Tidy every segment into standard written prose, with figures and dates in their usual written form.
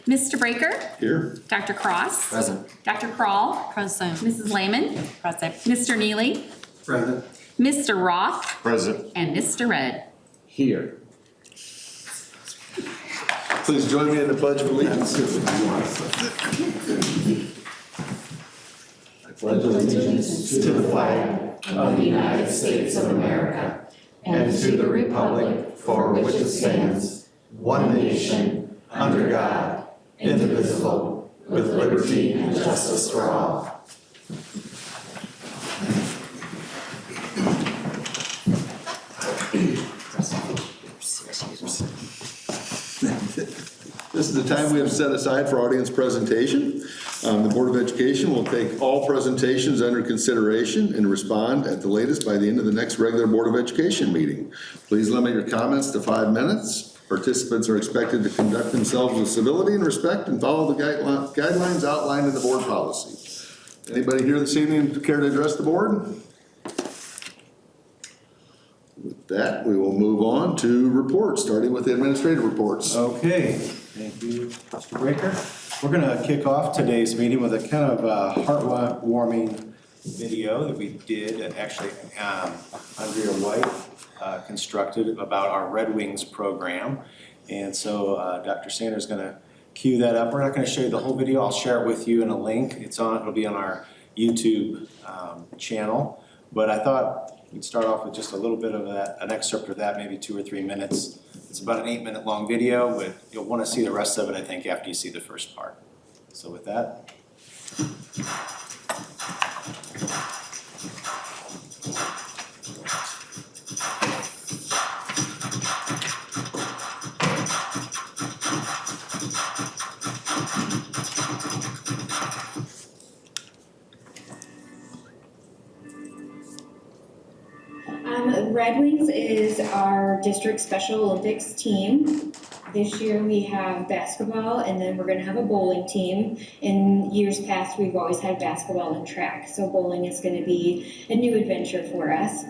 Mr. Breaker? Here. Dr. Cross? Present. Dr. Crawl? Present. Mrs. Lehman? Present. Mr. Neely? Present. Mr. Roth? Present. And Mr. Red. Here. Please join me in the Pledge of Allegiance. I pledge allegiance to the flag of the United States of America and to the republic for which it stands, one nation, under God, indivisible, with liberty and justice for all. This is the time we have set aside for audience presentation. The Board of Education will take all presentations under consideration and respond at the latest by the end of the next regular Board of Education meeting. Please limit your comments to 5 minutes. Participants are expected to conduct themselves with civility and respect and follow the guidelines outlined in the board policy. Anybody here this evening care to address the board? With that, we will move on to reports, starting with the administrative reports. Okay, thank you, Mr. Breaker. We're gonna kick off today's meeting with a kind of heartwarming video that we did, and actually Andrea White constructed about our Red Wings program. And so Dr. Sanders is gonna cue that up. We're not gonna show you the whole video. I'll share it with you in a link. It'll be on our YouTube channel. But I thought we'd start off with just a little bit of that, an excerpt of that, maybe 2 or 3 minutes. It's about an 8-minute long video, but you'll want to see the rest of it, I think, after you see the first part. So with that. Red Wings is our district Special Olympics team. This year we have basketball, and then we're going to have a bowling team. In years past, we've always had basketball and track, so bowling is going to be a new adventure for us.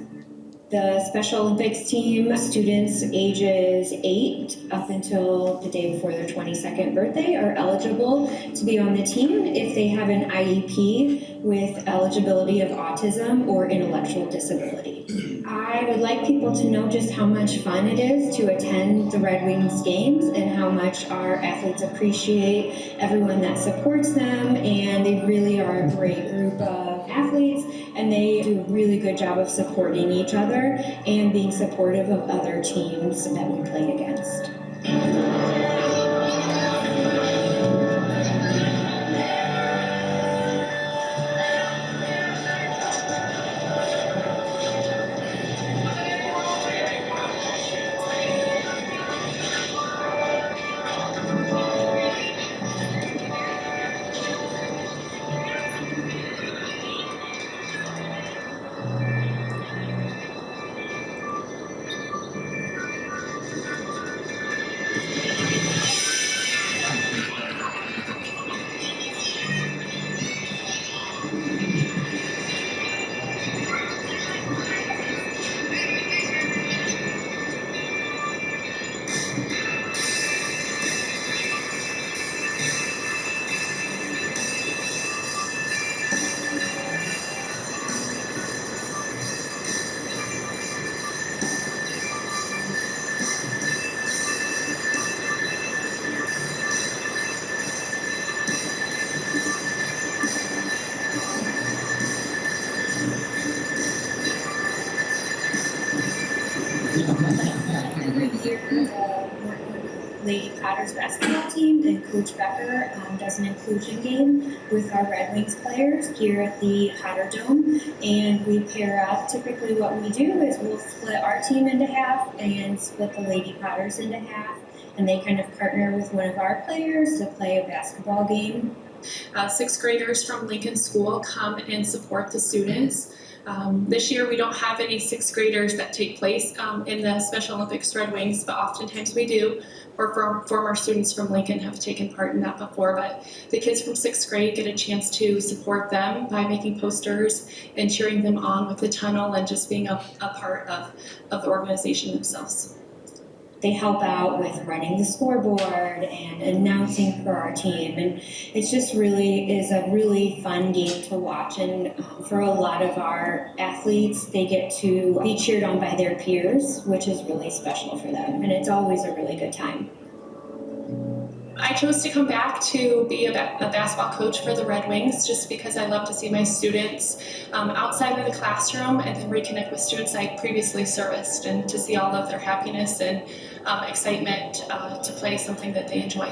The Special Olympics team, students ages 8 up until the day before their 22nd birthday are eligible to be on the team if they have an IEP with eligibility of autism or intellectual disability. I would like people to know just how much fun it is to attend the Red Wings games and how much our athletes appreciate everyone that supports them, and they really are a great group of athletes, and they do a really good job of supporting each other and being supportive of other teams that we play against. Every year, the Lady Potters basketball team and Coach Becker does an inclusion game with our Red Wings players here at the Hotter Dome, and we pair up. Typically what we do is we'll split our team into half and split the Lady Potters into half, and they kind of partner with one of our players to play a basketball game. 6th graders from Lincoln School come and support the students. This year we don't have any 6th graders that take place in the Special Olympics Red Wings, but oftentimes we do. Or former students from Lincoln have taken part in that before, but the kids from 6th grade get a chance to support them by making posters and cheering them on with the tunnel and just being a part of the organization themselves. they help out with running the scoreboard and announcing for our team. And it's just really is a really fun game to watch. And for a lot of our athletes, they get to be cheered on by their peers, which is really special for them. And it's always a really good time. I chose to come back to be a basketball coach for the Red Wings just because I love to see my students outside of the classroom and then reconnect with students I previously serviced and to see all of their happiness and excitement to play something that they enjoy.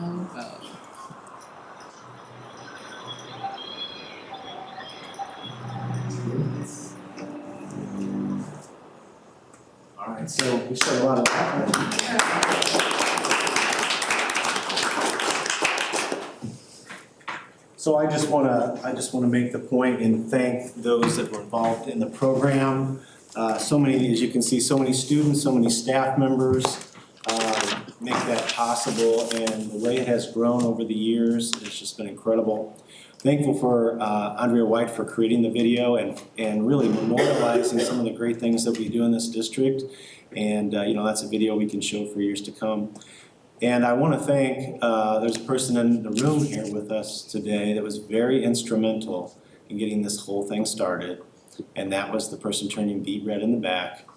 Oh, gosh. All right, so we said a lot of that. So I just wanna make the point and thank those that were involved in the program. So many, as you can see, so many students, so many staff members make that possible, and the way it has grown over the years, it's just been incredible. Thankful for Andrea White for creating the video and really memorializing some of the great things that we do in this district. And that's a video we can show for years to come. And I want to thank, there's a person in the room here with us today that was very instrumental in getting this whole thing started. And that was the person turning beet red in the back,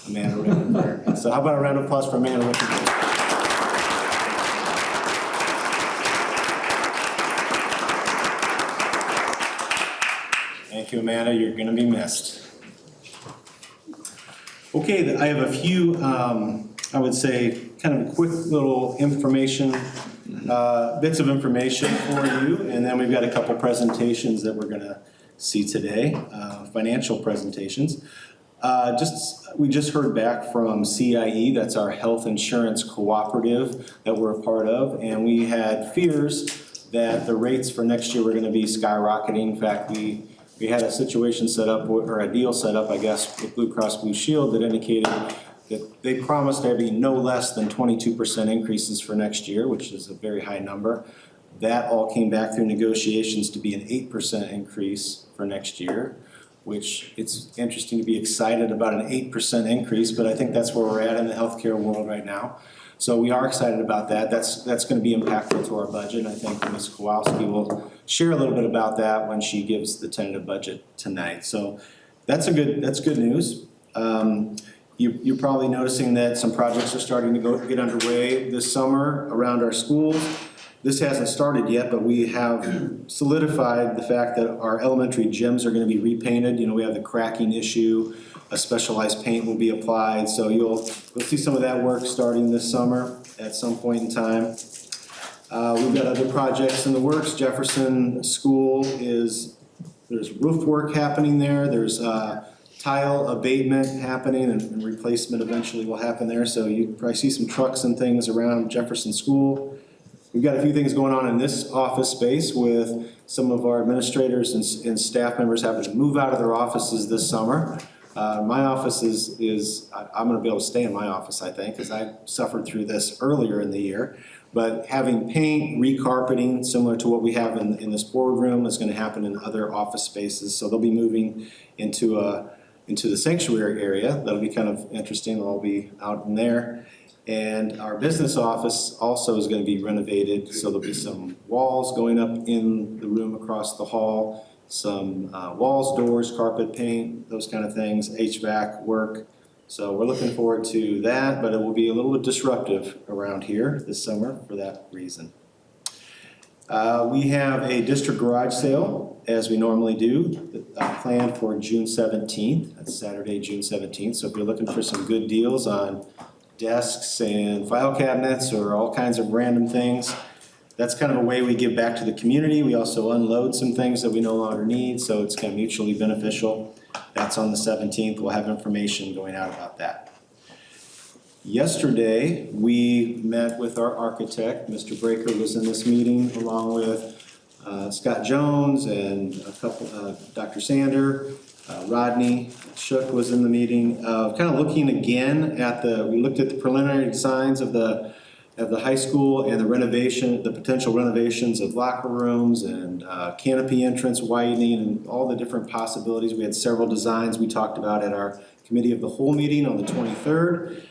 Amanda Rickenberg. So how about a round of applause for Amanda Rickenberg? Thank you, Amanda. You're going to be missed. Okay, I have a few, I would say, kind of quick little information, bits of information for you, and then we've got a couple presentations that we're going to see today, financial presentations. We just heard back from CIE, that's our health insurance cooperative that we're a part of, and we had fears that the rates for next year were going to be skyrocketing. In fact, we had a situation set up, or a deal set up, I guess, with Blue Cross Blue Shield that indicated that they promised there'd be no less than 22% increases for next year, which is a very high number. That all came back through negotiations to be an 8% increase for next year, which it's interesting to be excited about an 8% increase, but I think that's where we're at in the healthcare world right now. So we are excited about that. That's going to be impactful to our budget. And I think Ms. Kowalski will share a little bit about that when she gives the tentative budget tonight. So that's good news. You're probably noticing that some projects are starting to get underway this summer around our schools. This hasn't started yet, but we have solidified the fact that our elementary gyms are going to be repainted. We have the cracking issue. A specialized paint will be applied, so you'll see some of that work starting this summer at some point in time. We've got other projects in the works. Jefferson School there's roof work happening there. There's tile abatement happening and replacement eventually will happen there. So you probably see some trucks and things around Jefferson School. we've got a few things going on in this office space with some of our administrators and staff members having to move out of their offices this summer. My office I'm gonna be able to stay in my office, I think, because I suffered through this earlier in the year. But having paint, recarpeting, similar to what we have in this boardroom, is gonna happen in other office spaces. So they'll be moving into the sanctuary area. That'll be kind of interesting. They'll be out in there. And our business office also is gonna be renovated. So there'll be some walls going up in the room across the hall, some walls, doors, carpet, paint, those kind of things, HVAC work. So we're looking forward to that, but it will be a little bit disruptive around here this summer for that reason. We have a district garage sale, as we normally do, planned for June 17th. That's Saturday, June 17th. So if you're looking for some good deals on desks and file cabinets or all kinds of random things, that's kind of a way we give back to the community. We also unload some things that we no longer need, so it's kind of mutually beneficial. That's on the 17th. We'll have information going out about that. Yesterday, we met with our architect. Mr. Breaker was in this meeting along with Scott Jones and a couple, Dr. Sander, Rodney Shook was in the meeting. Kind of looking again at we looked at the preliminary designs of the high school and the potential renovations of locker rooms and canopy entrance widening and all the different possibilities. We had several designs we talked about at our committee of the whole meeting on the 23rd.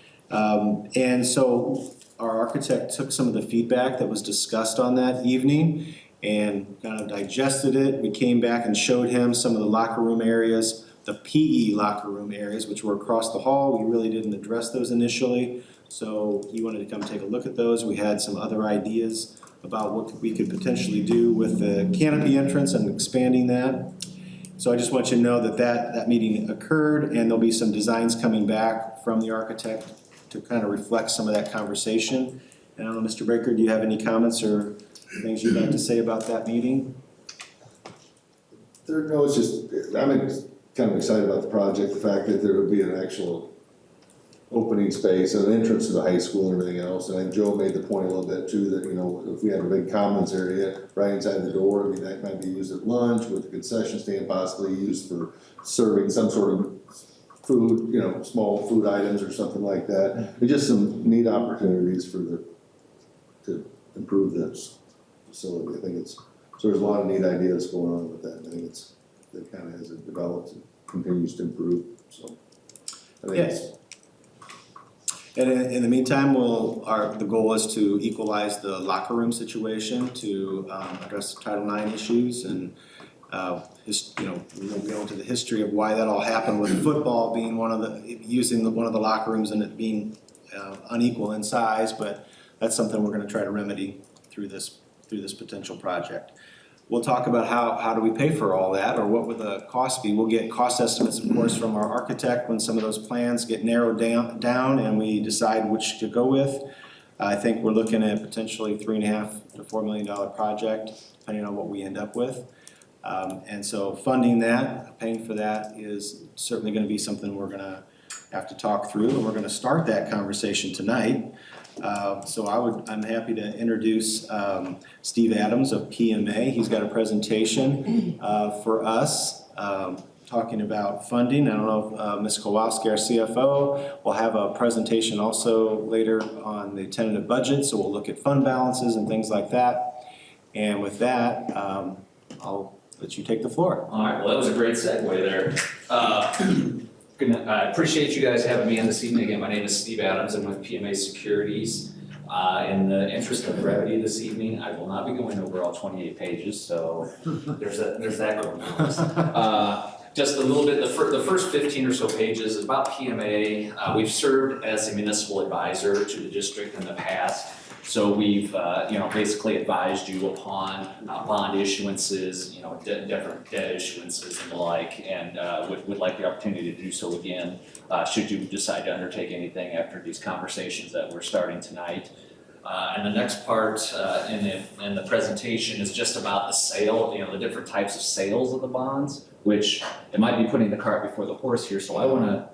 And so our architect took some of the feedback that was discussed on that evening and kind of digested it. We came back and showed him some of the locker room areas, the PE locker room areas, which were across the hall. We really didn't address those initially. So he wanted to come take a look at those. We had some other ideas about what we could potentially do with the canopy entrance and expanding that. So I just want you to know that meeting occurred, and there'll be some designs coming back from the architect to kind of reflect some of that conversation. And I don't know, Mr. Breaker, do you have any comments or things you'd like to say about that meeting? No, it's just, I'm kind of excited about the project, the fact that there will be an actual opening space and an entrance to the high school and everything else. And I think Joe made the point a little bit too, that, if we have a big commons area right inside the door, I mean, that might be used at lunch with the concession stand, possibly used for serving some sort of food, small food items or something like that. It's just some neat opportunities to improve this facility. I think so there's a lot of neat ideas going on with that. I think that kind of as it develops and continues to improve, so. I think it's. And in the meantime, the goal is to equalize the locker room situation, to address the Title IX issues, and we won't go into the history of why that all happened with football being one of the locker rooms and it being unequal in size, but that's something we're going to try to remedy through this potential project. We'll talk about how do we pay for all that, or what would the cost be. We'll get cost estimates, of course, from our architect when some of those plans get narrowed down and we decide which to go with. I think we're looking at potentially $3.5 to $4 million project, depending on what we end up with. And so funding that, paying for that, is certainly going to be something we're going to have to talk through, and we're going to start that conversation tonight. So I'm happy to introduce Steve Adams of PMA. He's got a presentation for us talking about funding. I don't know if Ms. Kowalski, our CFO, will have a presentation also later on the tentative budget, so we'll look at fund balances and things like that. And with that, I'll let you take the floor. All right, well, that was a great segue there. I appreciate you guys having me in this evening. Again, my name is Steve Adams. I'm with PMA Securities. In the interest of brevity this evening, I will not be going over all 28 pages, so there's that going for us. Just a little bit, the first 15 or so pages is about PMA. We've served as a municipal advisor to the district in the past. So we've, basically advised you upon bond issuances, different debt issuances and the like, and would like the opportunity to do so again, should you decide to undertake anything after these conversations that we're starting tonight. And the next part in the presentation is just about the sale, the different types of sales of the bonds, which it might be putting the cart before the horse here. So I want to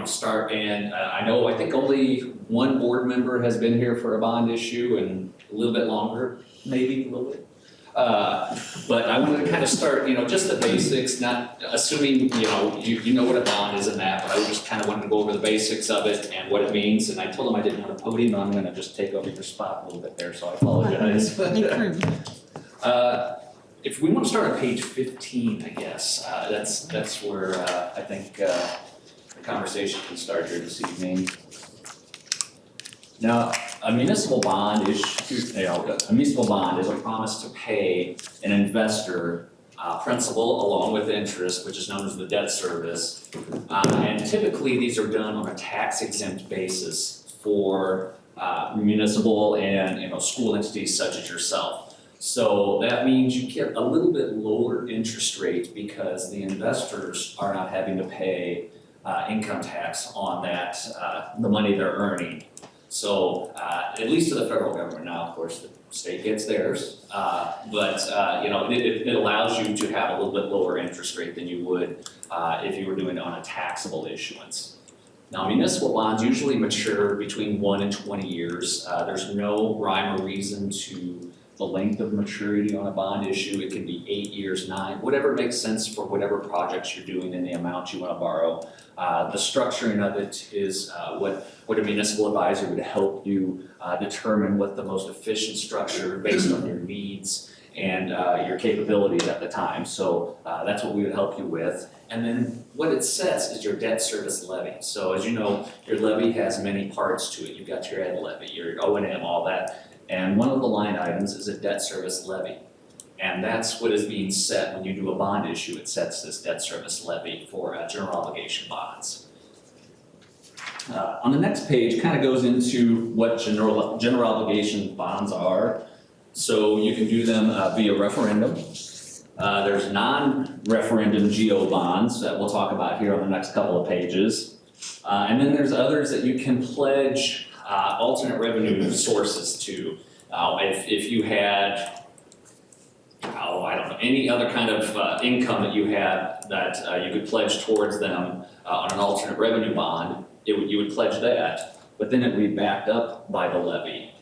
start, and I think only one board member has been here for a bond issue and a little bit longer, maybe a little bit. But I wanted to kind of start, just the basics, not assuming, you know what a bond is and that, but I just kind of wanted to go over the basics of it and what it means. And I told them I didn't want a podium, I'm gonna just take over your spot a little bit there, so I apologize. If we want to start on page 15, I guess, that's where I think the conversation can start here this evening. Now, a municipal bond is a promise to pay an investor principal along with interest, which is known as the debt service. And typically, these are done on a tax exempt basis for municipal and school entities such as yourself. So that means you get a little bit lower interest rate because the investors are not having to pay income tax on that, the money they're earning. So at least to the federal government now, of course, the state gets theirs, but it allows you to have a little bit lower interest rate than you would if you were doing it on a taxable issuance. Now, municipal bonds usually mature between 1 and 20 years. There's no rhyme or reason to the length of maturity on a bond issue. It can be 8 years, 9, whatever makes sense for whatever projects you're doing and the amount you want to borrow. The structuring of it is what a municipal advisor would help you determine what the most efficient structure based on your needs and your capabilities at the time. So that's what we would help you with. And then what it sets is your debt service levy. So as you know, your levy has many parts to it. You've got your ed levy, your O&M, all that. And one of the line items is a debt service levy. And that's what is being set when you do a bond issue. It sets this debt service levy for general obligation bonds. On the next page, kind of goes into what general obligation bonds are. So you can do them via referendum. There's non-referendum GO bonds that we'll talk about here on the next couple of pages. And then there's others that you can pledge alternate revenue sources to. If you had, I don't know, any other kind of income that you had that you could pledge towards them on an alternate revenue bond, you would pledge that, but then it would be backed up by the levy.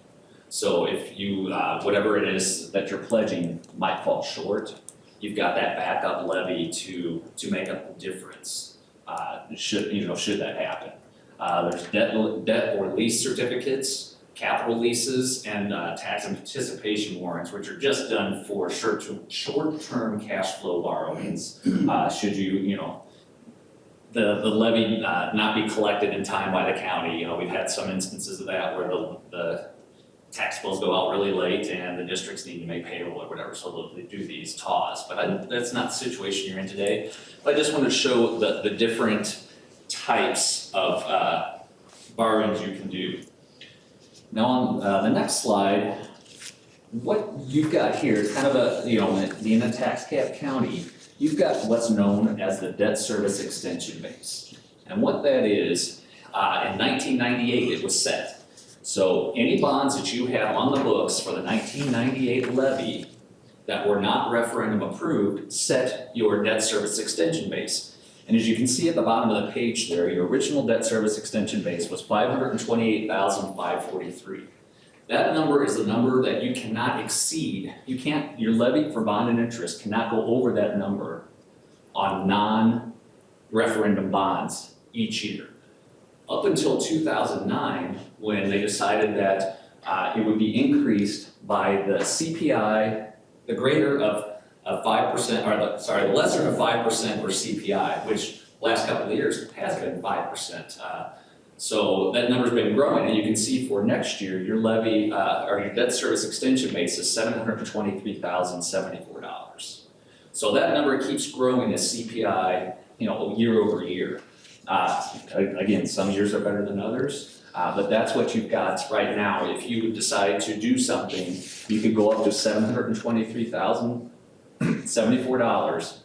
So if you, whatever it is that you're pledging might fall short, you've got that backup levy to make up the difference, should that happen. There's debt or lease certificates, capital leases, and tax anticipation warrants, which are just done for short-term cash flow borrowings. Should the levy not be collected in time by the county. We've had some instances of that where the tax bills go out really late and the districts need to make payroll or whatever, so they do these TAWs. But that's not the situation you're in today. But I just wanted to show the different types of borrowings you can do. Now on the next slide, what you've got here is kind of being a tax cap county, you've got what's known as the debt service extension base. And what that is, in 1998 it was set. So any bonds that you have on the books for the 1998 levy that were not referendum approved set your debt service extension base. And as you can see at the bottom of the page there, your original debt service extension base was $528,543. That number is the number that you cannot exceed. Your levy for bond and interest cannot go over that number on non-referendum bonds each year. Up until 2009, when they decided that it would be increased by the CPI, the greater of 5%, or the lesser of 5% or CPI, which last couple of years has been 5%. So that number's been growing, and you can see for next year, your levy or your debt service extension base is $723,074. So that number keeps growing as CPI, year over year. Again, some years are better than others, but that's what you've got right now. If you decide to do something, you could go up to $723,074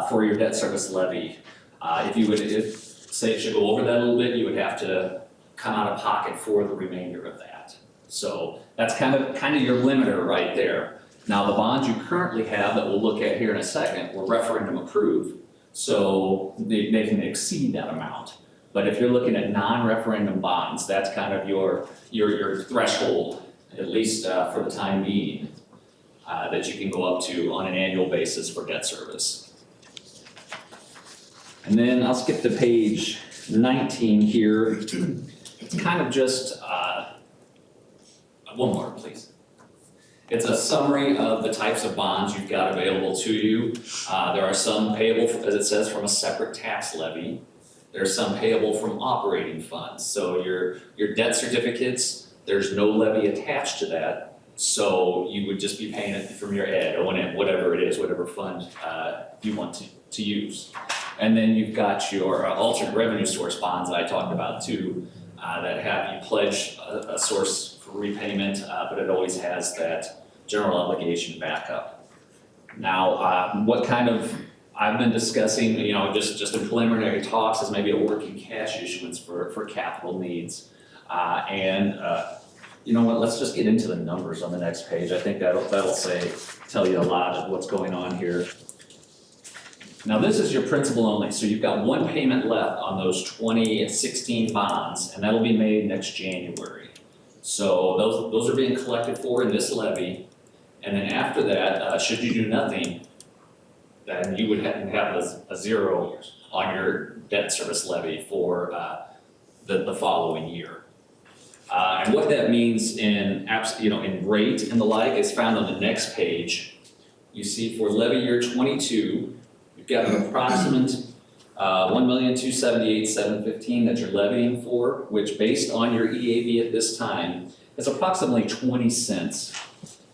for your debt service levy. If say it should go over that a little bit, you would have to come out of pocket for the remainder of that. So that's kind of your limiter right there. Now the bonds you currently have that we'll look at here in a second were referendum approved. So they can exceed that amount. But if you're looking at non-referendum bonds, that's kind of your threshold, at least for the time being, that you can go up to on an annual basis for debt service. And then I'll skip to page 19 here. It's kind of just, one more, please. It's a summary of the types of bonds you've got available to you. There are some payable, as it says, from a separate tax levy. There's some payable from operating funds. So your debt certificates, there's no levy attached to that. So you would just be paying it from your ed, or whatever it is, whatever fund you want to use. And then you've got your alternate revenue source bonds that I talked about too, that have you pledge a source for repayment, but it always has that general obligation backup. Now, what kind of I've been discussing, just in preliminary talks, is maybe a working cash issuance for capital needs. You know what, let's just get into the numbers on the next page. I think that'll tell you a lot of what's going on here. Now this is your principal only, so you've got one payment left on those 2016 bonds, and that'll be made next January. So those are being collected for in this levy, and then after that, should you do nothing, then you would have a zero on your debt service levy for the following year. And what that means in rate and the like is found on the next page. You see for levy year 22, you've got an approximate $1,278,715 that you're levying for, which based on your EAV at this time is approximately 20 cents.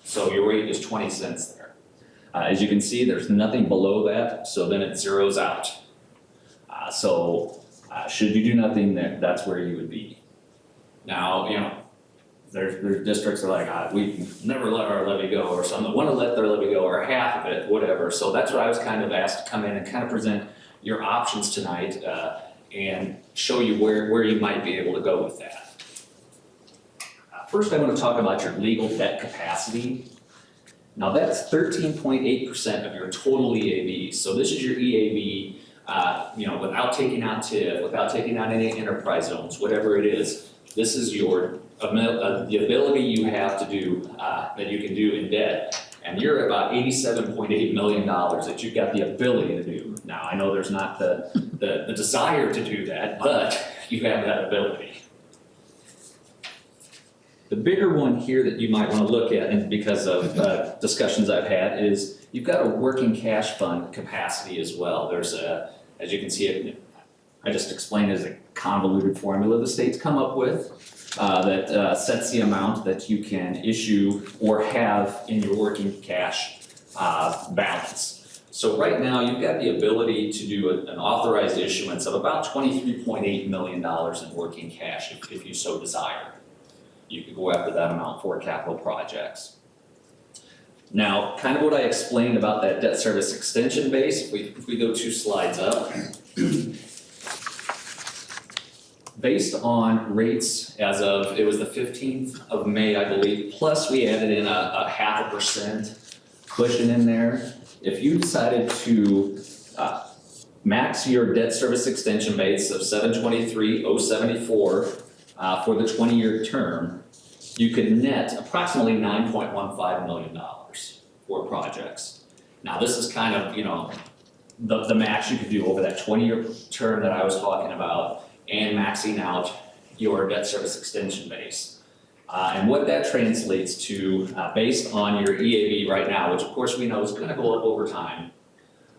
So your rate is 20 cents there. As you can see, there's nothing below that, so then it zeroes out. Should you do nothing, that's where you would be. Now, there's districts that are like, we never let our levy go, or some that want to let their levy go, or half of it, whatever. So that's what I was kind of asked to come in and kind of present your options tonight and show you where you might be able to go with that. First, I want to talk about your legal debt capacity. Now that's 13.8% of your total EAV. So this is your EAV, without taking out TIF, without taking out any enterprise zones, whatever it is. This is the ability you have to do, that you can do in debt. And you're at about $87.8 million that you've got the ability to do. Now, I know there's not the desire to do that, but you have that ability. The bigger one here that you might want to look at, and because of discussions I've had, is you've got a working cash fund capacity as well. There's as you can see, I just explained as a convoluted formula the state's come up with that sets the amount that you can issue or have in your working cash balance. So right now, you've got the ability to do an authorized issuance of about $23.8 million in working cash if you so desire. You could go after that amount for capital projects. Now, kind of what I explained about that debt service extension base, if we go 2 slides up, based on rates as of, it was the 15th of May, I believe, plus we added in a 0.5% cushion in there. If you decided to max your debt service extension base of $723,074 for the 20-year term, you could net approximately $9.15 million for projects. Now this is kind of, the max you could do over that 20-year term that I was talking about and maxing out your debt service extension base. And what that translates to, based on your EAV right now, which of course we know is gonna go up over time,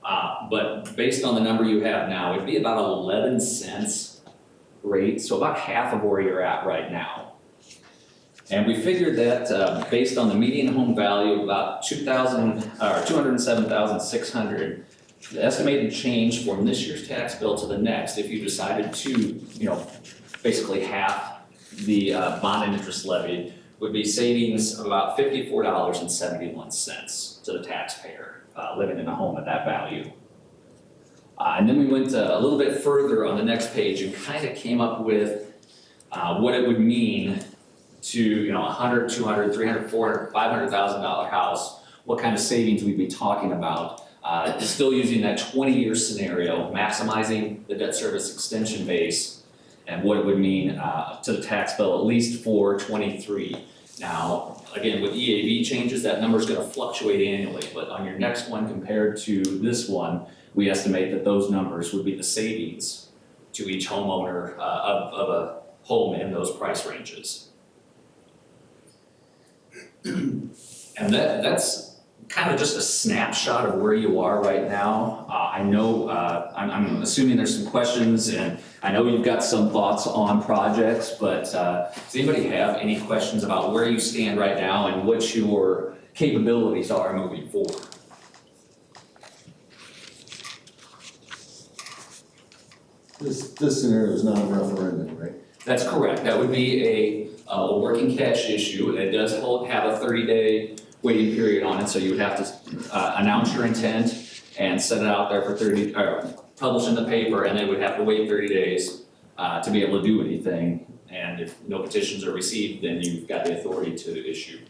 but based on the number you have now, it'd be about 11 cents rate, so about half of where you're at right now. And we figured that based on the median home value of about $207,600, the estimated change from this year's tax bill to the next, if you decided to, basically half the bond and interest levy, would be savings of about $54.71 to the taxpayer living in a home at that value. And then we went a little bit further on the next page and kind of came up with what it would mean to, $100,000, $200,000, $300,000, $400,000, $500,000 house, what kind of savings we'd be talking about Still using that 20-year scenario, maximizing the debt service extension base and what it would mean to the tax bill, at least for '23. Now, again, with EAV changes, that number's gonna fluctuate annually, but on your next one compared to this one, we estimate that those numbers would be the savings to each homeowner of a home in those price ranges. And that's kind of just a snapshot of where you are right now. I know, I'm assuming there's some questions, and I know you've got some thoughts on projects, but does anybody have any questions about where you stand right now and what your capabilities are moving forward? This scenario is not a referendum, right? That's correct. That would be a working cash issue. It does have a 30-day waiting period on it, so you would have to announce your intent and set it out there for publish in the paper, and then we'd have to wait 30 days to be able to do anything. And if no petitions are received, then you've got the authority to issue.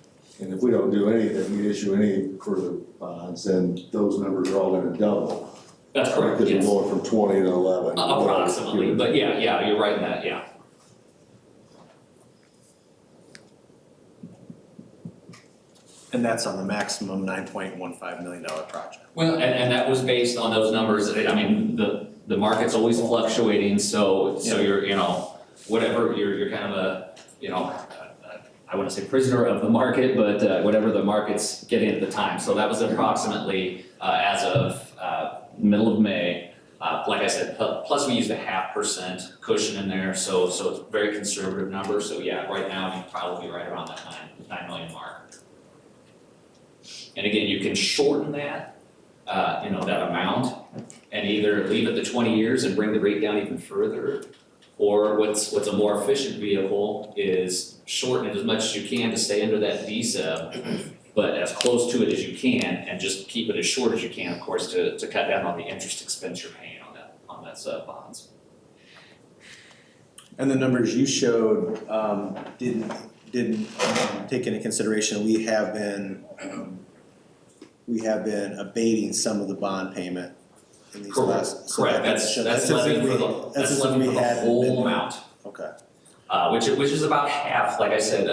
And if we don't do anything, we issue any further bonds, then those numbers are all gonna double. That's correct, Because yes. we're going from 20 to 11. Approximately, but yeah, you're right in that, yeah. And that's on the maximum $9.15 million project. Well, and that was based on those numbers. I mean, the market's always fluctuating, so you're, whatever, you're kind of a, I wouldn't say prisoner of the market, but whatever the market's getting at the time. So that was approximately as of middle of May. Like I said, plus we used a 0.5% cushion in there, so it's a very conservative number. So yeah, right now you'd probably be right around that 9 million mark. And again, you can shorten that, that amount, and either leave it to 20 years and bring the rate down even further, or what's a more efficient vehicle is shorten it as much as you can to stay under that DSEB, but as close to it as you can, and just keep it as short as you can, of course, to cut down on the interest expense you're paying on that bonds. And the numbers you showed didn't take into consideration, we have been abating some of the bond payment in these last. Correct, that's levying for the whole amount. Okay. Which is about half, like I said,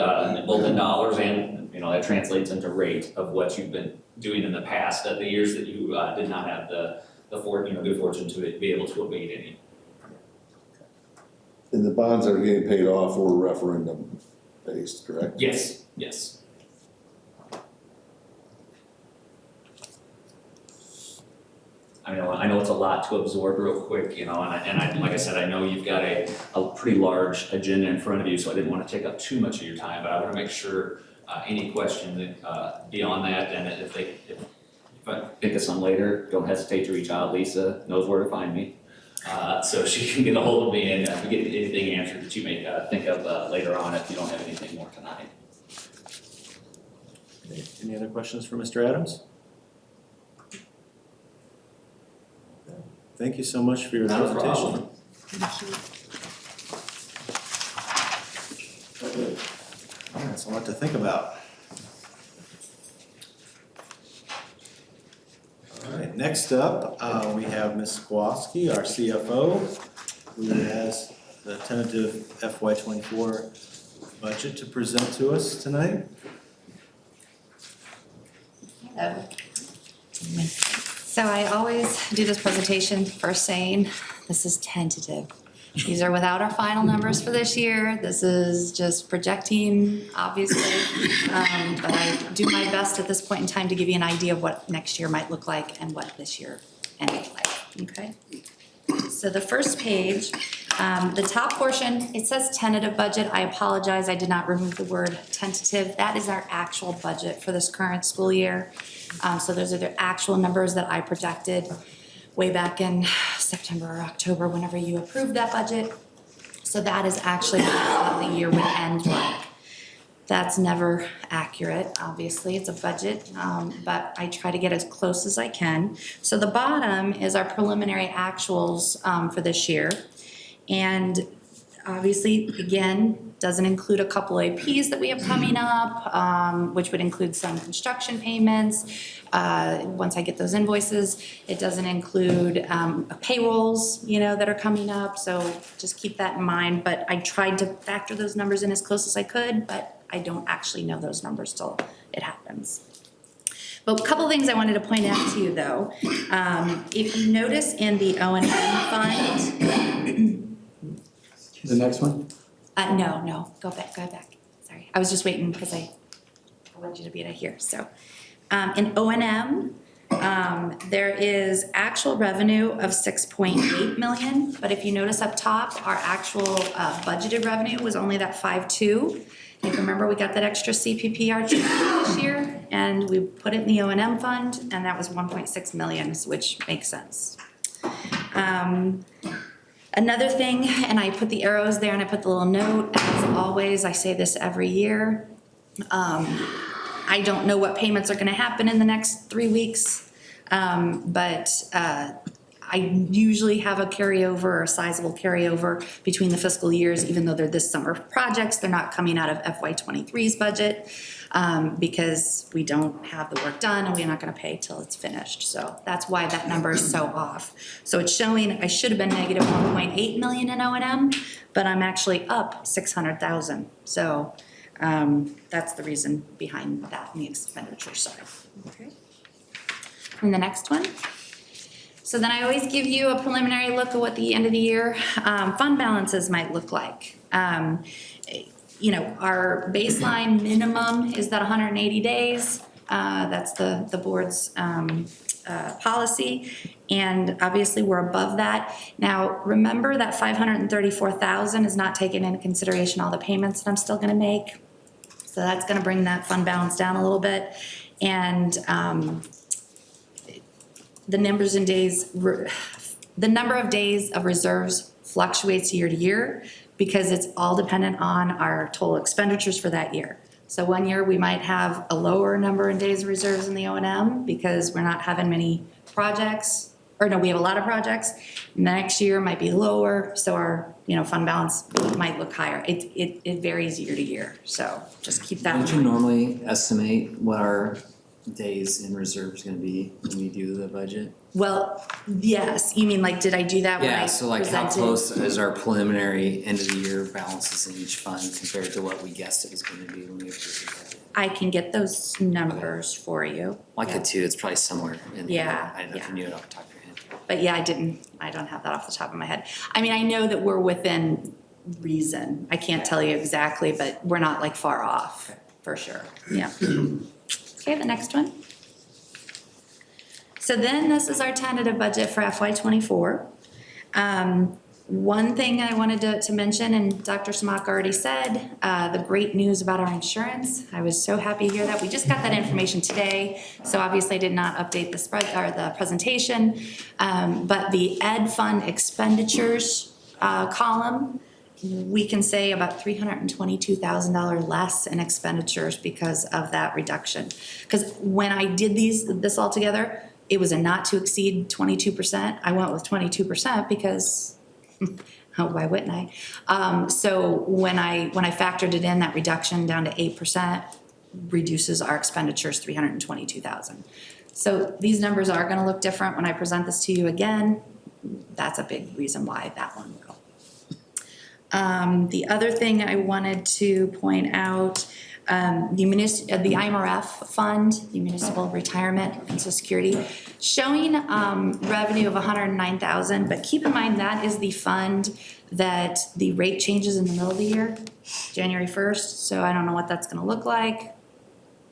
both in dollars and, that translates into rate of what you've been doing in the past, the years that you did not have the good fortune to be able to abate any. And the bonds that are getting paid off were referendum based, correct? Yes. I know it's a lot to absorb real quick, and I, like I said, I know you've got a pretty large agenda in front of you, so I didn't want to take up too much of your time, but I want to make sure any question beyond that, and if I think of some later, don't hesitate to reach out. Lisa knows where to find me, so she can get a hold of me and get anything answered that you may think of later on if you don't have anything more tonight. Okay. Any other questions for Mr. Adams? Thank you so much for your presentation. That's a lot to think about. All right, next up, we have Ms. Kowalski, our CFO, who has the tentative FY24 budget to present to us tonight. Hello. So I always do this presentation first saying, this is tentative. These are without our final numbers for this year. This is just projecting, obviously. But I do my best at this point in time to give you an idea of what next year might look like and what this year ended like, okay? So the first page, the top portion, it says tentative budget. I apologize, I did not remove the word tentative. That is our actual budget for this current school year. So those are the actual numbers that I projected way back in September or October, whenever you approved that budget. So that is actually what the year would end like. That's never accurate, obviously, it's a budget, but I try to get as close as I can. So the bottom is our preliminary actuals for this year. And obviously, again, doesn't include a couple APs that we have coming up, which would include some construction payments. Once I get those invoices, it doesn't include payrolls, that are coming up, so just keep that in mind. But I tried to factor those numbers in as close as I could, but I don't actually know those numbers till it happens. But a couple things I wanted to point out to you, though. If you notice in the O&M fund, The next one? no, go back. Sorry, I was just waiting because I wanted you to be able to hear. So, in O&M, there is actual revenue of 6.8 million, but if you notice up top, our actual budgeted revenue was only that 5.2. If you remember, we got that extra CPPR this year, and we put it in the O&M fund, and that was 1.6 million, which makes sense. Another thing, and I put the arrows there and I put the little note, as always, I say this every year. I don't know what payments are gonna happen in the next 3 weeks, but I usually have a carryover or a sizable carryover between the fiscal years, even though they're this summer projects, they're not coming out of FY23's budget, because we don't have the work done and we're not gonna pay till it's finished. So that's why that number is so off. So it's showing I should have been negative 1.8 million in O&M, but I'm actually up 600,000. So that's the reason behind that in the expenditure side. Okay. And the next one. So then I always give you a preliminary look at what the end of the year fund balances might look like. Our baseline minimum is that 180 days. That's the board's policy. And obviously we're above that. Now, remember that 534,000 is not taking into consideration all the payments that I'm still gonna make. So that's gonna bring that fund balance down a little bit. And the number of days of reserves fluctuates year to year because it's all dependent on our total expenditures for that year. So one year we might have a lower number of days of reserves in the O&M because we're not having many projects, or no, we have a lot of projects. Next year might be lower, so our fund balance might look higher. It varies year to year, so just keep that in Don't you mind. normally estimate what our days in reserve is gonna be when we do the budget? Well, yes, you mean did I do that when I Yeah, presented? so like how close is our preliminary end of the year balances in each fund compared to what we guessed it was gonna be when we approved the budget? I can get those numbers for you. Well, I could too, it's probably somewhere in there. Yeah, I don't know if yeah. you knew it off the top of your head. But yeah, I don't have that off the top of my head. I mean, I know that we're within reason. I can't tell you exactly, but we're not far off, for sure, yeah. Okay, the next one. So then this is our tentative budget for FY24. One thing I wanted to mention, and Dr. Smock already said, the great news about our insurance. I was so happy to hear that. We just got that information today, so obviously I did not update the presentation. But the Ed Fund expenditures column, we can say about $322,000 less in expenditures because of that reduction. Because when I did this all together, it was a not to exceed 22%. I went with 22% because why wouldn't I? So when I factored it in, that reduction down to 8% reduces our expenditures 322,000. So these numbers are going to look different when I present this to you again. That's a big reason why that one will. The other thing I wanted to point out, the IMRF fund, the Municipal Retirement and Social Security, showing revenue of 109,000, but keep in mind that is the fund that the rate changes in the middle of the year, January 1st. So I don't know what that's going to look like.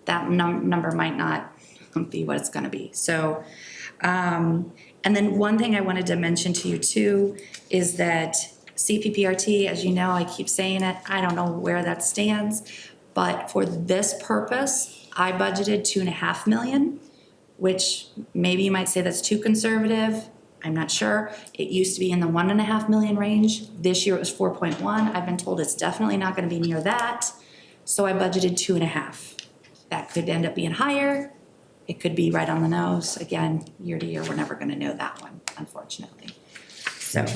That number might not be what it's going to be. So, and then one thing I wanted to mention to you too is that CPPRT, as you know, I keep saying it, I don't know where that stands, but for this purpose, I budgeted 2.5 million, which maybe you might say that's too conservative. I'm not sure. It used to be in the 1.5 million range. This year it was 4.1. I've been told it's definitely not going to be near that. So I budgeted 2.5. That could end up being higher. It could be right on the nose. Again, year to year, we're never going to know that one, unfortunately. So.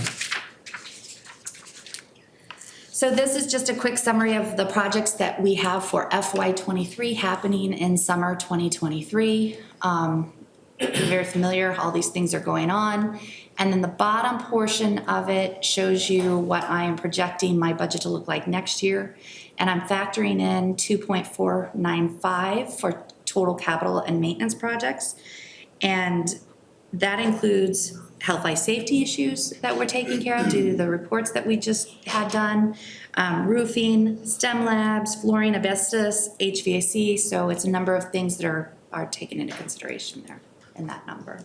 So this is just a quick summary of the projects that we have for FY '23 happening in summer 2023. Very familiar, all these things are going on. And then the bottom portion of it shows you what I am projecting my budget to look like next year. And I'm factoring in 2.495 for total capital and maintenance projects. And that includes health, life, safety issues that we're taking care of due to the reports that we just had done, roofing, STEM labs, flooring, asbestos, HVAC. So it's a number of things that are taken into consideration there in that number.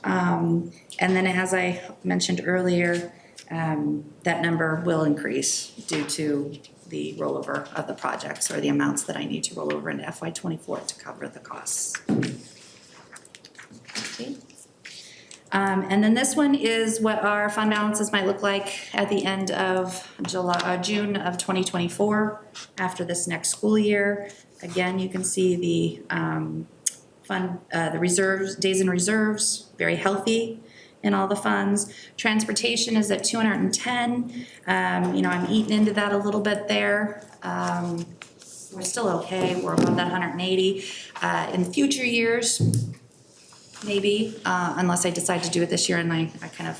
And then as I mentioned earlier, that number will increase due to the rollover of the projects or the amounts that I need to roll over into FY '24 to cover the costs. Okay. And then this one is what our fund balances might look like at the end of June of 2024 after this next school year. Again, you can see the the reserves, days in reserves, very healthy in all the funds. Transportation is at 210. I'm eating into that a little bit there. We're still okay, we're above that 180. In future years, maybe, unless I decide to do it this year and I kind of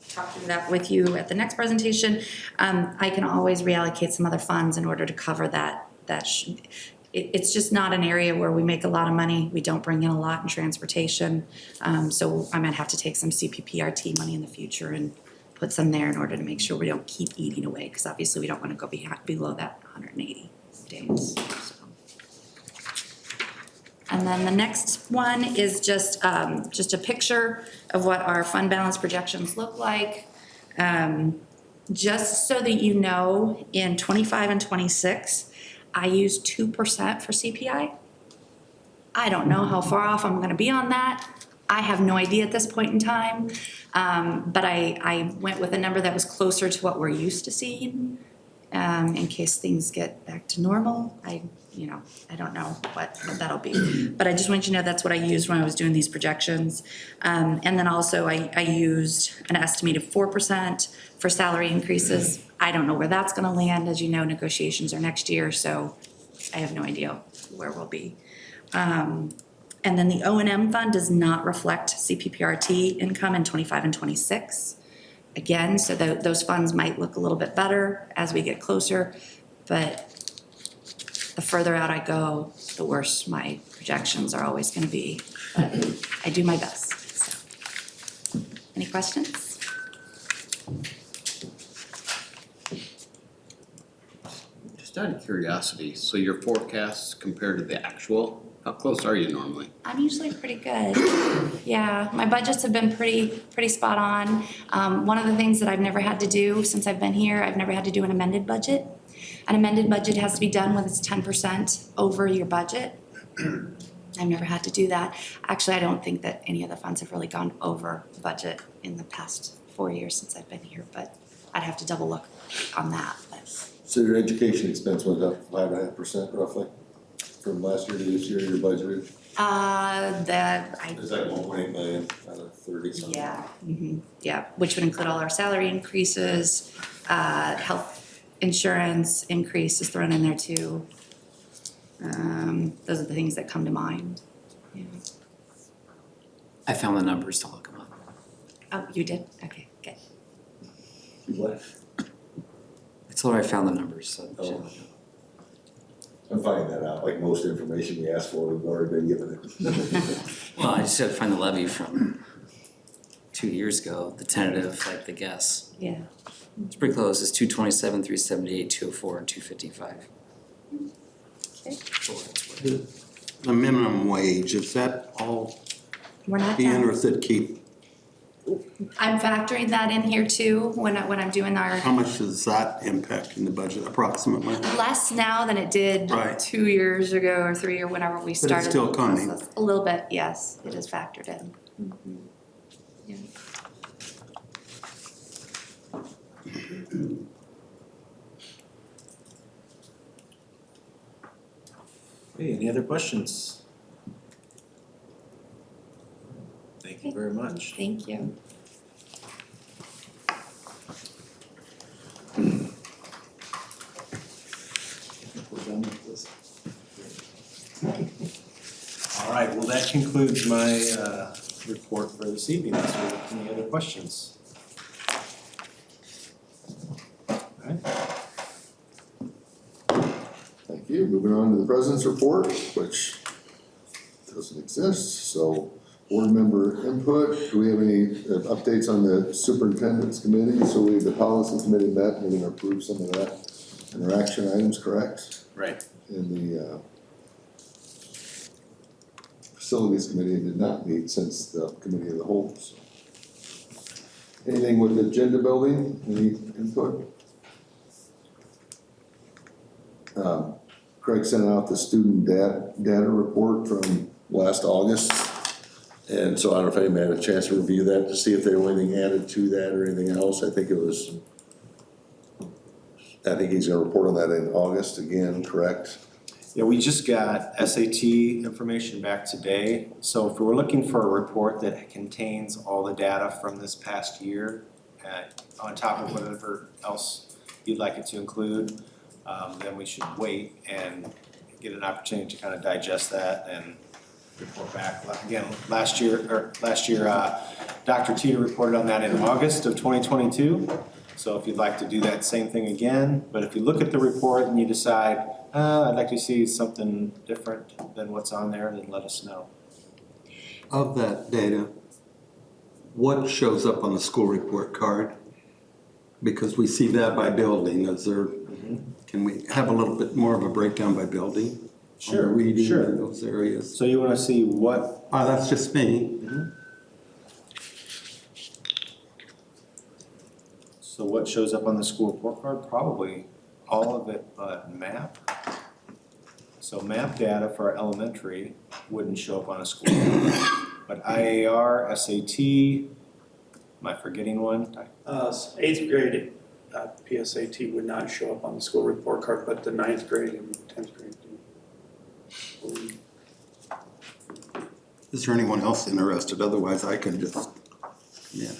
talk through that with you at the next presentation, I can always reallocate some other funds in order to cover that. It's just not an area where we make a lot of money. We don't bring in a lot in transportation. So I might have to take some CPPRT money in the future and put some there in order to make sure we don't keep eating away, because obviously we don't want to go below that 180 days. So. And then the next one is just a picture of what our fund balance projections look like. Just so that you know, in 25 and 26, I use 2% for CPI. I don't know how far off I'm gonna be on that. I have no idea at this point in time. But I went with a number that was closer to what we're used to seeing, in case things get back to normal. I don't know what that'll be. But I just want you to know that's what I used when I was doing these projections. And then also I used an estimated 4% for salary increases. I don't know where that's gonna land. As you know, negotiations are next year, so I have no idea where we'll be. And then the O&M fund does not reflect CPPRT income in 25 and 26. Again, so those funds might look a little bit better as we get closer, but the further out I go, the worse my projections are always gonna be. But I do my best, so. Any questions? Just out of curiosity, so your forecasts compared to the actual, how close are you normally? I'm usually pretty good. Yeah, my budgets have been pretty spot on. One of the things that I've never had to do since I've been here, I've never had to do an amended budget. An amended budget has to be done when it's 10% over your budget. I've never had to do that. Actually, I don't think that any of the funds have really gone over budget in the past 4 years since I've been here, but I'd have to double look on that. But. So your education expense went up 5.5% roughly from last year to this year, your budget? Is that 1.8 million out of 30 something? Yeah, yeah, which would include all our salary increases, health insurance increase is thrown in there too. Those are the things that come to mind. Yeah. I found the numbers to look them up. Oh, you did? Okay, good. What? I told her I found the numbers, so. Oh. I'm finding that out, like most information we ask for, we've already been given it. Well, I just had to find the levy from 2 years ago, the tentative, like the guess. Yeah. It's pretty close, it's 227, 378, 204, and 255. Okay. The minimum wage, is that all We're not in, done. or is it keep? I'm factoring that in here too when I'm doing our. How much does that impact in the budget approximately? Less now than it did Right. 2 years ago or 3 or whenever we it's started. still the coming. process. A little bit, yes, it is factored in. Yeah. Hey, any other questions? Thank you very much. Thank you. that concludes my report for this evening. Is there any other questions? All right. Thank you. Moving on to the president's report, which doesn't exist, so board member input. Do we have any updates on the superintendent's committee? So the policy committee met and we're gonna approve some of that and their action items, correct? Right. And the facilities committee did not meet since the committee of the whole. So. Anything with agenda building? Any input? Craig sent out the student data report from last August. And so I don't know if anybody had a chance to review that to see if there was anything added to that or anything else. I think he's gonna report on that in August again, correct? Yeah, we just got SAT information back today. So if we're looking for a report that contains all the data from this past year, on top of whatever else you'd like it to include, then we should wait and get an opportunity to kind of digest that and report back. Again, last year, Dr. Teeter reported on that in August of 2022. So if you'd like to do that same thing again, but if you look at the report and you decide, I'd like to see something different than what's on there, then let us know. Of that data, what shows up on the school report card? Because we see that by building. Is there, can we have a little bit more of a breakdown by building? Sure, On reading sure. in those areas? So you want to see what? That's just me. So what shows up on the school report card? Probably all of it but MAP. So MAP data for our elementary wouldn't show up on a school report. But IAR, SAT, am I forgetting one? 8th grade PSAT would not show up on the school report card, but the 9th grade and 10th grade do. Is there anyone else interested? Otherwise I can just, yeah.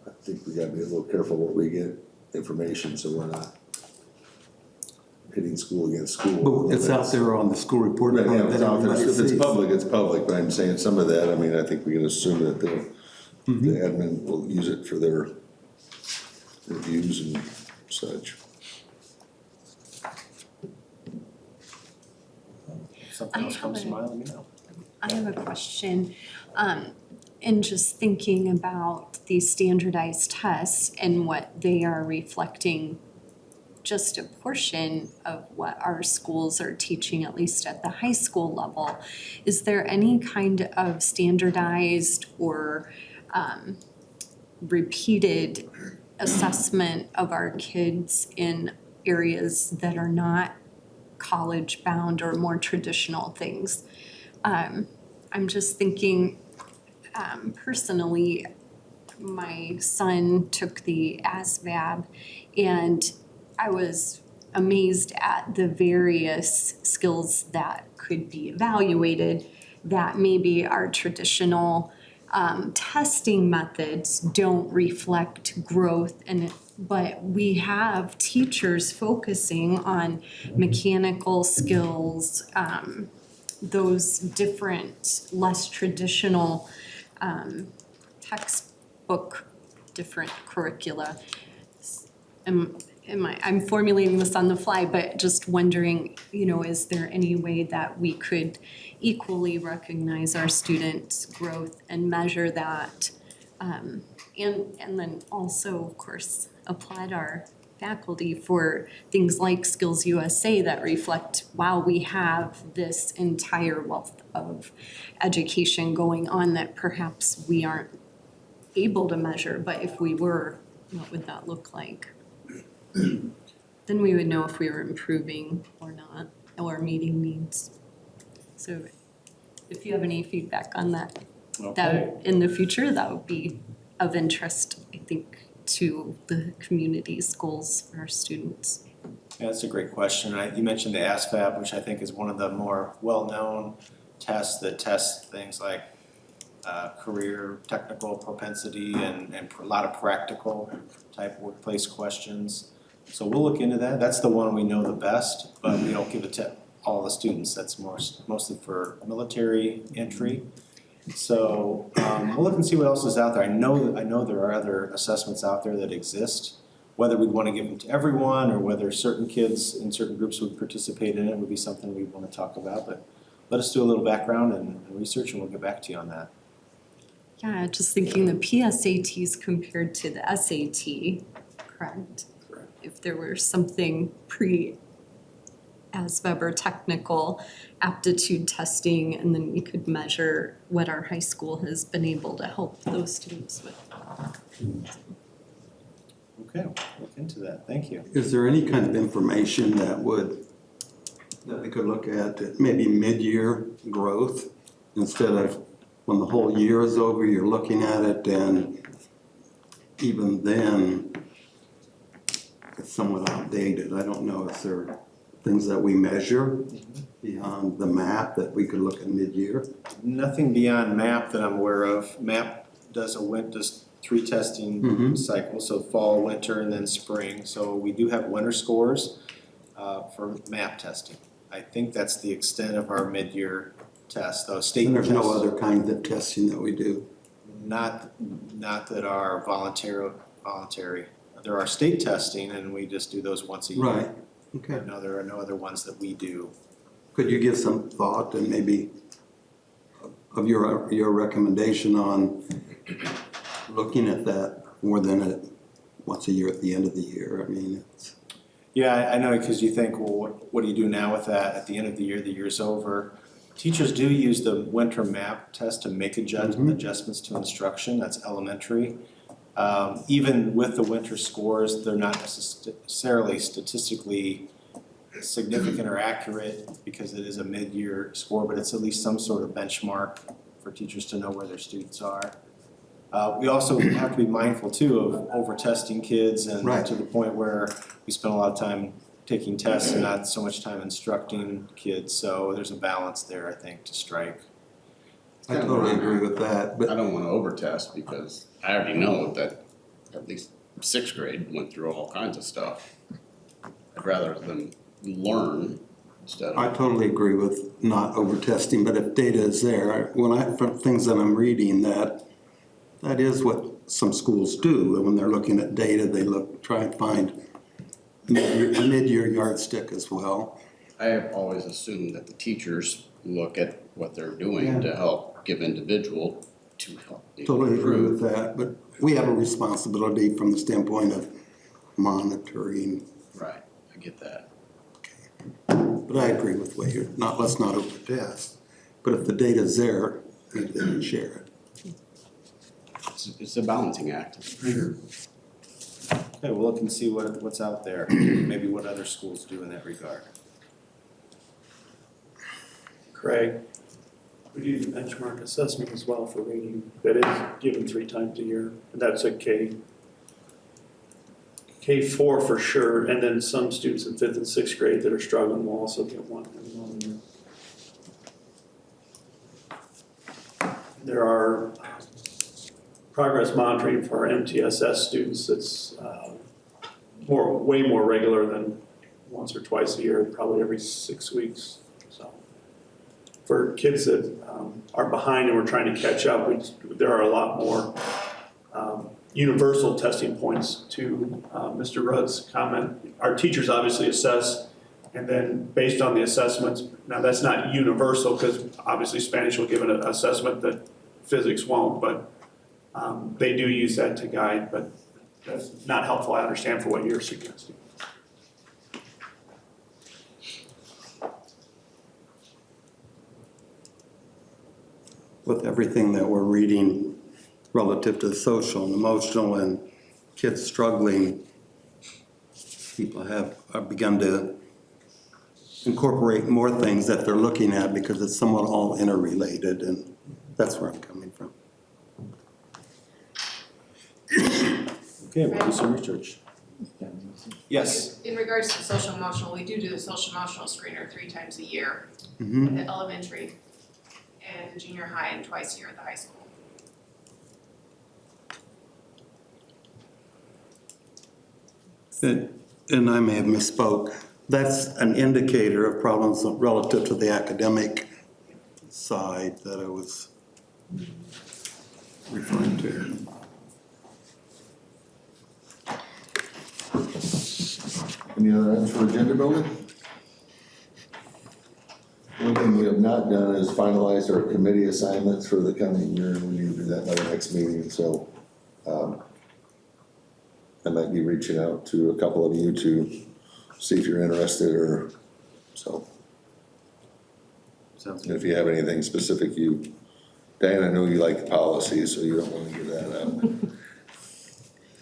I think we gotta be a little careful what we get information, so we're not pitting school against school. But it's out there on the school report Right, card yeah, that it's out there. everybody If it's sees. public, it's public, but I'm saying some of that, I mean, I think we can assume that the admin will use it for their reviews and such. Something else comes to mind, let me know. I have a question. In just thinking about these standardized tests and what they are reflecting, just a portion of what our schools are teaching, at least at the high school level. Is there any kind of standardized or repeated assessment of our kids in areas that are not college bound or more traditional things? I'm just thinking, personally, my son took the ASVAB and I was amazed at the various skills that could be evaluated that maybe our traditional testing methods don't reflect growth, but we have teachers focusing on mechanical skills, those different, less traditional textbook, different curricula. I'm formulating this on the fly, but just wondering, is there any way that we could equally recognize our students' growth and measure that? And then also, of course, applaud our faculty for things like Skills USA that reflect, wow, we have this entire wealth of education going on that perhaps we aren't able to measure, but if we were, what would that look like? Then we would know if we were improving or not, or meeting needs. So if you have any feedback on that, that in the future, that would be of interest, I think, to the community schools for our students. Yeah, that's a great question. You mentioned the ASVAB, which I think is one of the more well-known tests that test things like career technical propensity and a lot of practical type workplace questions. So we'll look into that. That's the one we know the best, but we don't give it to all the students. That's mostly for military entry. So we'll look and see what else is out there. I know there are other assessments out there that exist. Whether we'd want to give them to everyone or whether certain kids in certain groups would participate in it would be something we'd want to talk about. But let us do a little background and research and we'll get back to you on that. Yeah, just thinking the PSATs compared to the SAT, correct? Correct. If there were something pre-ASVAB or technical aptitude testing, and then we could measure what our high school has been able to help those students with. Okay, we'll look into that. Thank you. Is there any kind of information that we could look at, maybe mid-year growth, instead of when the whole year is over, you're looking at it, and even then, it's somewhat outdated. I don't know, is there things that we measure beyond the map that we could look at mid-year? Nothing beyond MAP that I'm aware of. MAP does 3 testing cycles, so fall, winter, and then spring. So we do have winter scores for MAP testing. I think that's the extent of our mid-year test, though. State And there's no tests- other kind of testing that we do? Not that are voluntary. There are state testing, and we just do those once a year. Right, okay. No, there are no other ones that we do. Could you give some thought and maybe of your recommendation on looking at that more than once a year at the end of the year? I mean, it's. Yeah, I know, because you think, well, what do you do now with that? At the end of the year's over. Teachers do use the winter MAP test to make adjustments to instruction. That's elementary. Even with the winter scores, they're not necessarily statistically significant or accurate because it is a mid-year score, but it's at least some sort of benchmark for teachers to know where their students are. We also have to be mindful too of over-testing kids and Right. to the point where we spend a lot of time taking tests and not so much time instructing kids. So there's a balance there, I think, to strike. I totally agree with that, I but don't wanna overtest because I already know that at least 6th grade went through all kinds of stuff. I'd rather them learn instead I of, totally agree with not over-testing, but if data is there, from things that I'm reading, that is what some schools do. When they're looking at data, they try and find a mid-year yardstick as well. I have always assumed that the teachers look at what they're doing to help give individual to help Totally agree improve. with that, but we have a responsibility from the standpoint of monitoring. Right, I get that. But I agree with what let's not over-test. But if the data's there, we can share it. It's a balancing act. Sure. Okay, we'll look and see what's out there, maybe what other schools do in that regard. Craig, we do the benchmark assessment as well for rating. That is given 3 times a year, and that's a K4 for sure, and then some students in 5th and 6th grade that are struggling will also get one every 1 year. There are progress monitoring for our MTSS students that's way more regular than once or twice a year, probably every 6 weeks. So for kids that are behind and we're trying to catch up, there are a lot more universal testing points to Mr. Rudd's comment. Our teachers obviously assess, and then based on the assessments, now that's not universal because obviously Spanish will give an assessment that physics won't, but they do use that to guide, but that's not helpful, I understand, for what you're suggesting. With everything that we're reading relative to the social and emotional and kids struggling, people have begun to incorporate more things that they're looking at because it's somewhat all interrelated, and that's where I'm coming from. Okay, we'll do some research. Yes. In regards to social emotional, we do the social emotional screener 3 times a year at elementary and the junior high and twice a year at the high school. And I may have misspoke. That's an indicator of problems relative to the academic side that I was referring to. Any other items for agenda building? One thing we have not done is finalize our committee assignments for the coming year, and we need to do that by the next meeting, so, I might be reaching out to a couple of you to see if you're interested, or, so. Sounds And if you have anything specific Diane, I know you like the policy, so you don't wanna give that up.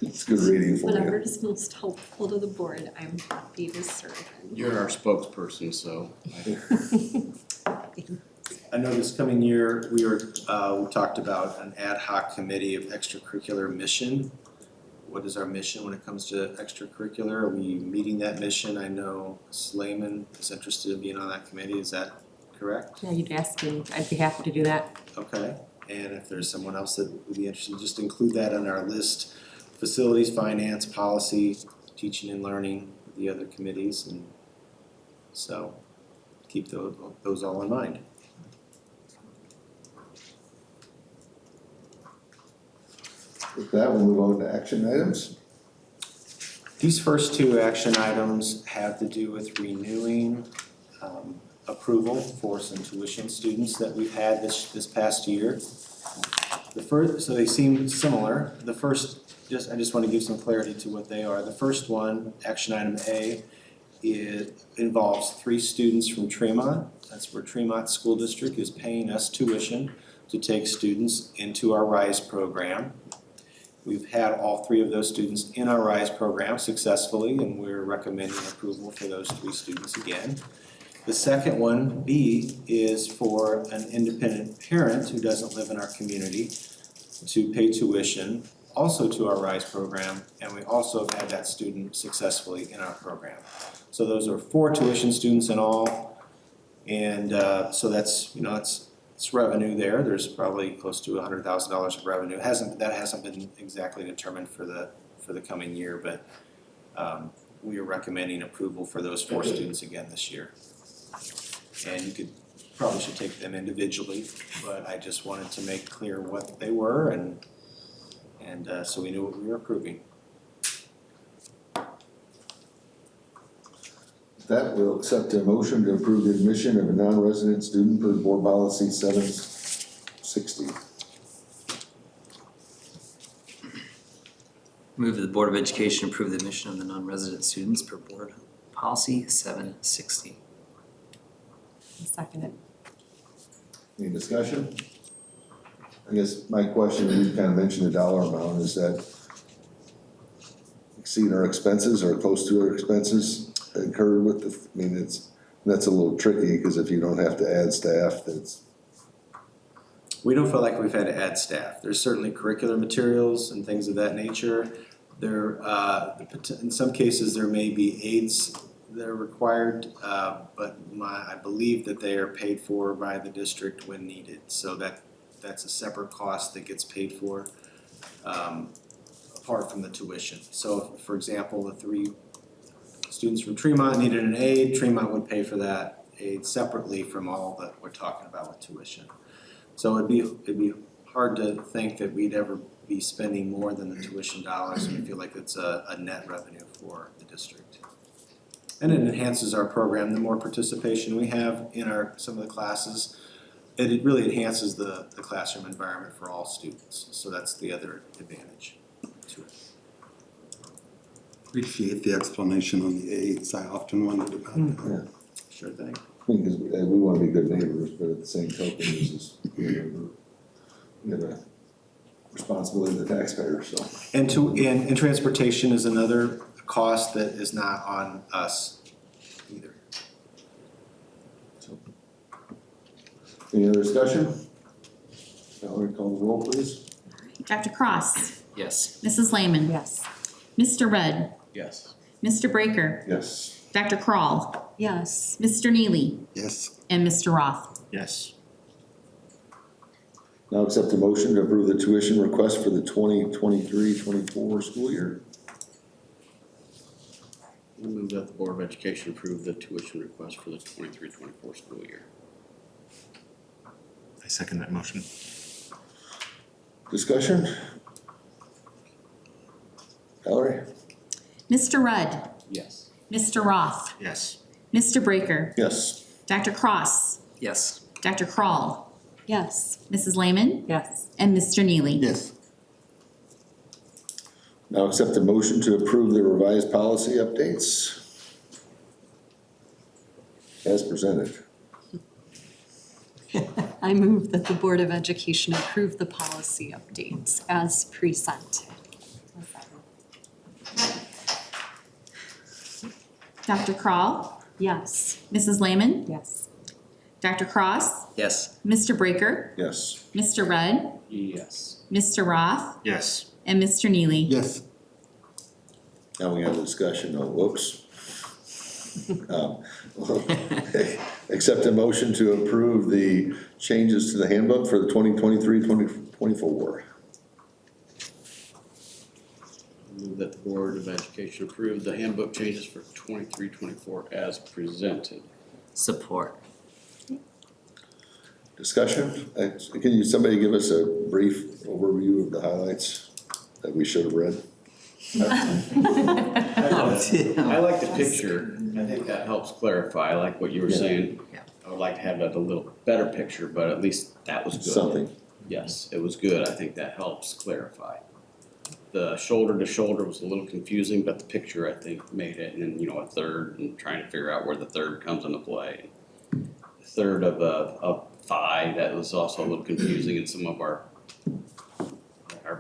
It's good reading for Whatever you. is most helpful to the board, I'm happy to serve. You're our spokesperson, so. I know this coming year, we talked about an ad hoc committee of extracurricular mission. What is our mission when it comes to extracurricular? Are we meeting that mission? I know Slayman is interested in being on that committee, is that correct? Yeah, you'd ask and I'd be happy to do that. Okay, and if there's someone else that would be interested, just include that on our list. Facilities, finance, policy, teaching and learning, the other committees, and so keep those all in mind. With that, we'll move on to action items. These first two action items have to do with renewing approval for some tuition students that we've had this past year. So they seem similar. The first, I just want to give some clarity to what they are. The first one, action item A, involves 3 students from Tremont. That's where Tremont School District is paying us tuition to take students into our RISE program. We've had all 3 of those students in our RISE program successfully, and we're recommending approval for those 3 students again. The second one, B, is for an independent parent who doesn't live in our community to pay tuition also to our RISE program, and we also have had that student successfully in our program. So those are 4 tuition students in all, and so that's, it's revenue there. There's probably close to $100,000 of revenue. That hasn't been exactly determined for the coming year, but we are recommending approval for those 4 students again this year. And you probably should take them individually, but I just wanted to make clear what they were and so we knew what we were approving. That will accept a motion to approve the admission of a non-resident student per board policy 760. Move that the Board of Education approve the admission of the non-resident students per board policy 760. Second it. Any discussion? I guess my question, you kind of mentioned the dollar amount, is that exceed our expenses or close to our expenses incurred with that's a little tricky, because if you don't have to add staff, We don't feel like we've had to add staff. There's certainly curricular materials and things of that nature. There, in some cases, there may be aides that are required, but I believe that they are paid for by the district when needed. So that's a separate cost that gets paid for, apart from the tuition. So for example, the 3 students from Tremont needed an aide, Tremont would pay for that aide separately from all that we're talking about with tuition. So it'd be hard to think that we'd ever be spending more than the tuition dollars, and we feel like it's a net revenue for the district. And it enhances our program. The more participation we have in some of the classes, it really enhances the classroom environment for all students. So that's the other advantage to it. Appreciate the explanation on the aides. I often wondered about that. yeah. Sure thing. Because we want to be good neighbors, but at the same token, this is, we have a responsibility to the taxpayer, so. And transportation is another cost that is not on us either. So. Any other discussion? Valerie, call the roll, please. Dr. Cross, Yes. Mrs. Lehman. Yes. Mr. Rudd, Yes. Mr. Breaker, Yes. Dr. Kroll, Yes. Mr. Neely, Yes. and Mr. Roth. Yes. Now accept a motion to approve the tuition request for the 2023-24 school year. I move that the Board of Education approve the tuition request for the 23-24 school year. I second that motion. Discussion? Valerie? Mr. Rudd. Yes. Mr. Roth. Yes. Mr. Breaker. Yes. Dr. Cross. Yes. Dr. Kroll. Yes. Mrs. Lehman. Yes. And Mr. Neely. Yes. Now accept the motion to approve the revised policy updates as presented. I move that the Board of Education approve the policy updates as presented. Dr. Kroll. Yes. Mrs. Lehman. Yes. Dr. Cross. Yes. Mr. Breaker. Yes. Mr. Rudd. Yes. Mr. Roth. Yes. And Mr. Neely. Yes. Now we have a discussion, oh, whoops. Accept a motion to approve the changes to the handbook for the 2023-2024. Move that the Board of Education approve the handbook changes for 23-24 as presented. Support. Discussion? Can somebody give us a brief overview of the highlights that we should have read? I like the picture. I think that helps clarify. I like what you were saying. Yeah. I would like to have a little better picture, but at least that was good. Something. Yes, it was good. I think that helps clarify. The shoulder to shoulder was a little confusing, but the picture I think made it, and then, a third and trying to figure out where the third comes into play. The third of a thigh, that was also a little confusing in some of our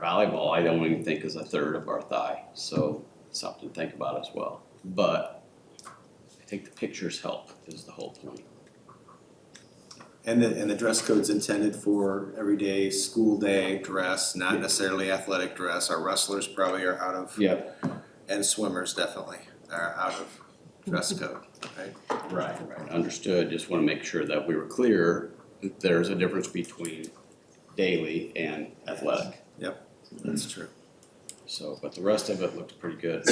volleyball, I don't even think is a third of our thigh, so something to think about as well. But I think the pictures help is the whole point. And the dress code's intended for everyday school day dress, not necessarily athletic dress. Our wrestlers probably are out of. Yep. And swimmers definitely are out of dress code, right? Right, understood. Just want to make sure that we were clear that there's a difference between daily and athletic. Yep, that's true. So, but the rest of it looked pretty good.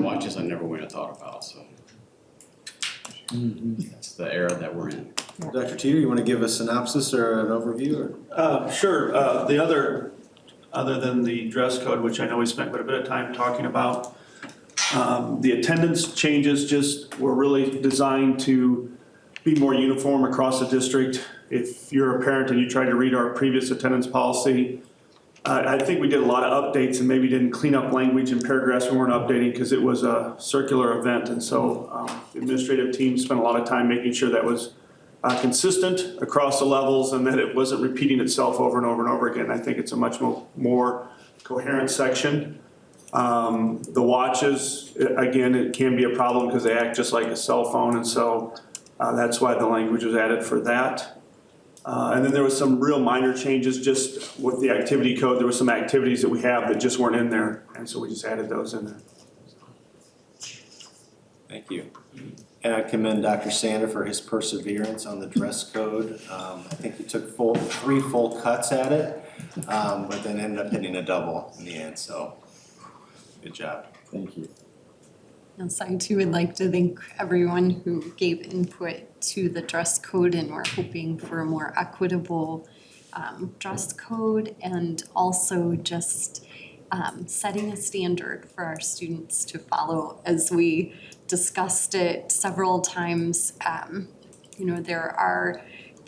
Watches I never would have thought about, so. That's the era that we're in. Dr. Teeter, you want to give a synopsis or an overview or? Sure, the other than the dress code, which I know we spent quite a bit of time talking about, the attendance changes just were really designed to be more uniform across the district. If you're a parent and you tried to read our previous attendance policy, I think we did a lot of updates and maybe didn't clean up language in paragraphs we weren't updating because it was a circular event. And so the administrative team spent a lot of time making sure that was consistent across the levels and that it wasn't repeating itself over and over and over again. I think it's a much more coherent section. The watches, again, it can be a problem because they act just like a cell phone, and so that's why the language was added for that. And then there was some real minor changes just with the activity code. There were some activities that we have that just weren't in there, and so we just added those in there. Thank you. And I commend Dr. Sander for his perseverance on the dress code. I think he took 3 full cuts at it, but then ended up hitting a double in the end, so good job. Thank you. Yes, I too would like to thank everyone who gave input to the dress code, and we're hoping for a more equitable dress code, and also just setting a standard for our students to follow. As we discussed it several times,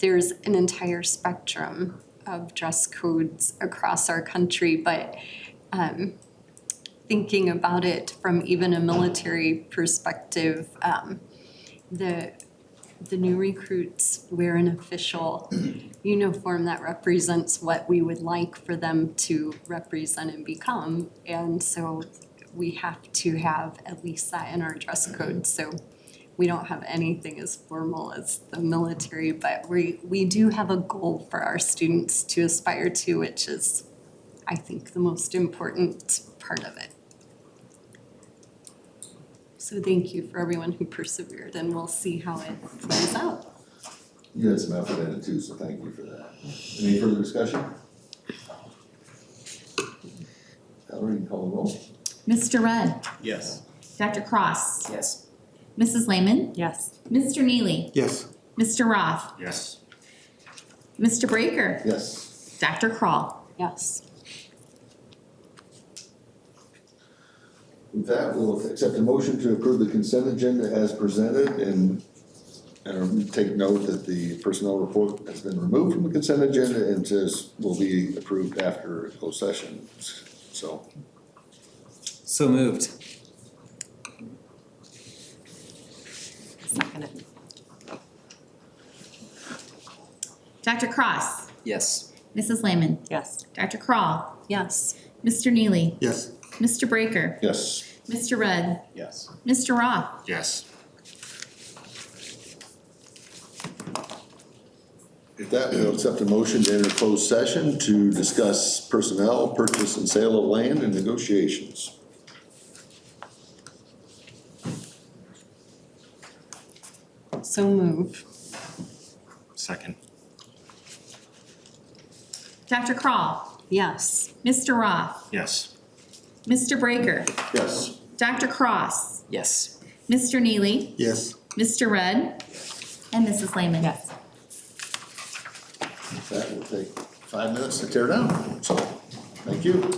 there's an entire spectrum of dress codes across our country, but thinking about it from even a military perspective, the new recruits wear an official uniform that represents what we would like for them to represent and become. And so we have to have at least that in our dress code. So we don't have anything as formal as the military, but we do have a goal for our students to aspire to, which is, I think, the most important part of it. So thank you for everyone who persevered, and we'll see how it plays out. You had some effort in it too, so thank you for that. Any further discussion? Valerie, call the roll. Mr. Rudd. Yes. Dr. Cross, Yes. Mrs. Lehman, Yes. Mr. Neely, Yes. Mr. Roth, Yes. Mr. Breaker, Yes. Dr. Crawl. Yes. With that, we'll accept a motion to approve the consent agenda as presented and take note that the personnel report has been removed from the consent agenda and says will be approved after closed session. So, So moved. Second it. Dr. Cross, Yes. Mrs. Lehman, Yes. Dr. Crawl, Yes. Mr. Neely, Yes. Mr. Breaker, yes. Mr. Rudd, Yes. Mr. Roth. Yes. With that, we'll accept a motion to enter closed session to discuss personnel, purchase and sale of land and negotiations. So move. Second. Dr. Crawl, Yes. Mr. Roth, Yes. Mr. Breaker, Yes. Dr. Cross, Yes. Mr. Neely, Yes. Mr. Rudd, and Mrs. Lehman. Yes. That will take 5 minutes to tear down, so, thank you.